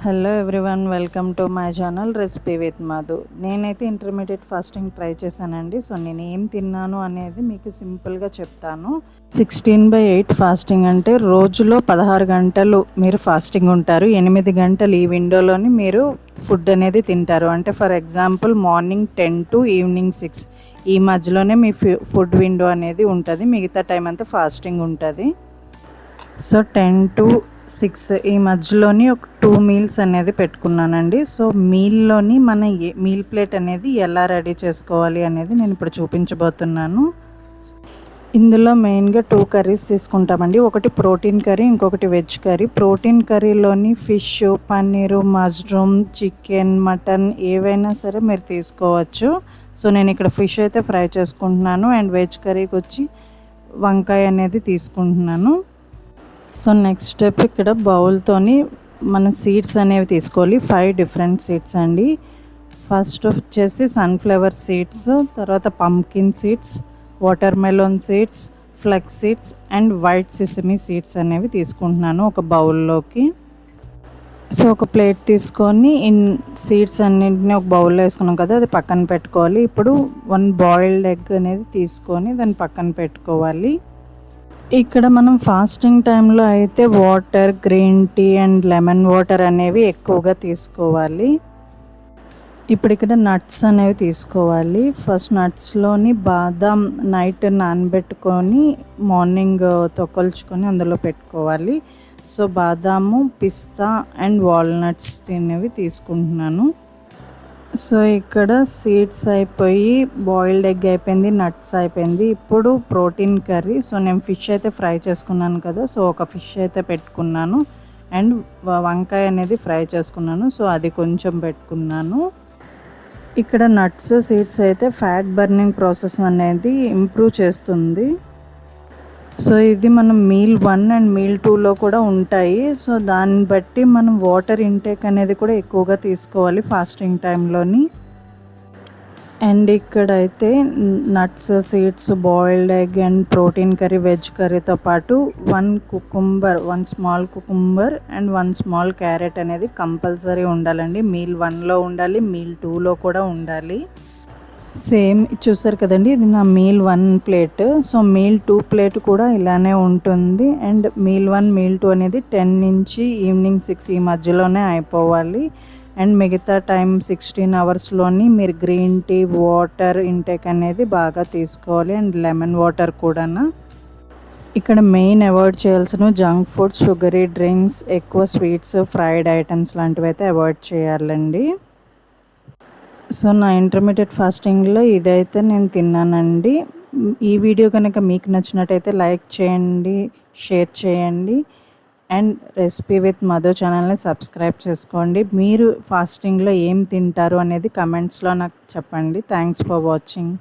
Hello everyone, welcome to my channel recipe with Madhu. నేనైతే intermediate fasting try చేశానండి. So నేను ఏం తిన్నాను అనేది మీకు సింపుల్గా చెప్తాను. 16/8 ఫాస్టింగ్ అంటే రోజులో 16 గంటలు మీరు ఫాస్టింగ్ ఉంటారు. 8 గంటలు ఈ విండోలోని మీరు ఫుడ్ అనేది తింటారు. అంటే for example morning 10 to evening 6 ఈ మధ్యలోనే మీ ఫుడ్ విండో అనేది ఉంటుంది. మిగతా టైం అంతా ఫాస్టింగ్ ఉంటుంది. సో 10 to 6 ఈ మధ్యలోని ఒక 2 మీల్స్ అనేది పెట్టుకున్నానండి. సో మీల్లోని మన మీల్ ప్లేట్ అనేది ఎలా రెడీ చేసుకోవాలి అనేది నేను ఇప్పుడు చూపించబోతున్నాను. ఇందులో మెయిన్గా 2 కర్రీస్ తీసుకుంటామండి. ఒకటి ప్రోటీన్ కర్రీ, ఇంకొకటి వెజ్ కర్రీ. ప్రోటీన్ కర్రీలోని fish, paneer, mushroom, chicken, mutton ఏవైనా సరే మీరు తీసుకోవచ్చు. సో నేను ఇక్కడ ఫిష్ అయితే ఫ్రై చేసుకుంటున్నాను. అండ్ వెజ్ కర్రీకి వచ్చి వంకాయ అనేది తీసుకుంటున్నాను. సో నెక్స్ట్ స్టెప్, ఇక్కడ బౌల్తోని మన సీడ్స్ అనేవి తీసుకోవాలి. 5 డిఫరెంట్ సీడ్స్ అండి. ఫస్ట్ వచ్చేసి సన్ఫ్లవర్ సీడ్స్, తర్వాత pumpkin seeds, watermelon seeds, flax seeds and white sesame seeds అనేవి తీసుకుంటున్నాను ఒక బౌల్లోకి. సో ఒక ప్లేట్ తీసుకొని సీడ్స్ అన్నింటినీ ఒక బౌల్లో వేసుకున్నాం కదా, అది పక్కన పెట్టుకోవాలి. ఇప్పుడు 1 బాయిల్డ్ ఎగ్ అనేది తీసుకొని దాన్ని పక్కన పెట్టుకోవాలి. ఇక్కడ మనం ఫాస్టింగ్ టైంలో అయితే water, green tea and lemon water అనేవి ఎక్కువగా తీసుకోవాలి. ఇప్పుడు ఇక్కడ నట్స్ అనేవి తీసుకోవాలి. ఫస్ట్ నట్స్లోని బాదాం నైట్ నానబెట్టుకొని మార్నింగ్ తొక్కల్చుకొని అందులో పెట్టుకోవాలి. సో బాదాము, పిస్తా అండ్ వాల్నట్స్ తినేవి తీసుకుంటున్నాను. సో ఇక్కడ సీడ్స్ అయిపోయి, బాయిల్డ్ ఎగ్ అయిపోయింది, నట్స్ అయిపోయింది. ఇప్పుడు ప్రోటీన్ కర్రీ. సో నేను ఫిష్ అయితే ఫ్రై చేసుకున్నాను కదా, సో ఒక ఫిష్ అయితే పెట్టుకున్నాను. అండ్ వంకాయ అనేది ఫ్రై చేసుకున్నాను. సో అది కొంచెం పెట్టుకున్నాను. ఇక్కడ నట్స్, సీడ్స్ అయితే ఫ్యాట్ బర్నింగ్ ప్రాసెస్ అనేది ఇంప్రూవ్ చేస్తుంది. సో ఇది మనం మీల్ 1 అండ్ మీల్ 2లో కూడా ఉంటాయి. సో దాన్ని బట్టి మనం వాటర్ ఇంటేక్ అనేది కూడా ఎక్కువగా తీసుకోవాలి ఫాస్టింగ్ టైంలోని. అండ్ ఇక్కడైతే nuts, seeds, boiled egg and protein curry, veg కర్రీతో పాటు 1 small cucumber and 1 small carrot అనేది కంపల్సరీ ఉండాలండి. మీల్ 1లో ఉండాలి, మీల్ 2లో కూడా ఉండాలి. సేమ్ చూసారు కదండి, ఇది నా meal 1 plate. So meal 2 plate కూడా ఇలానే ఉంటుంది. అండ్ మీల్ 1, మీల్ 2 అనేది 10 నుంచి ఈవినింగ్ 6 ఈ మధ్యలోనే అయిపోవాలి. అండ్ మిగతా టైం 16 అవర్స్లోని మీరు గ్రీన్ టీ, వాటర్ ఇంటేక్ అనేది బాగా తీసుకోవాలి. అండ్ లెమన్ వాటర్ కూడా. ఇక్కడ మెయిన్ అవాయిడ్ చేయాల్సిన జంక్ ఫుడ్స్, షుగరీ డ్రింక్స్, ఎక్కువ స్వీట్స్, ఫ్రైడ్ ఐటమ్స్ లాంటివి అయితే అవాయిడ్ చేయాలండి. సో నా ఇంటర్మీడియట్ ఫాస్టింగ్లో ఇదైతే నేను తిన్నానండి. ఈ వీడియో కనుక మీకు నచ్చినట్టయితే లైక్ చేయండి, షేర్ చేయండి అండ్ రెసిపీ విత్ మధు ఛానల్ని సబ్స్క్రైబ్ చేసుకోండి. మీరు ఫాస్టింగ్లో ఏం తింటారు అనేది కమెంట్స్లో నాకు చెప్పండి. Thanks for watching.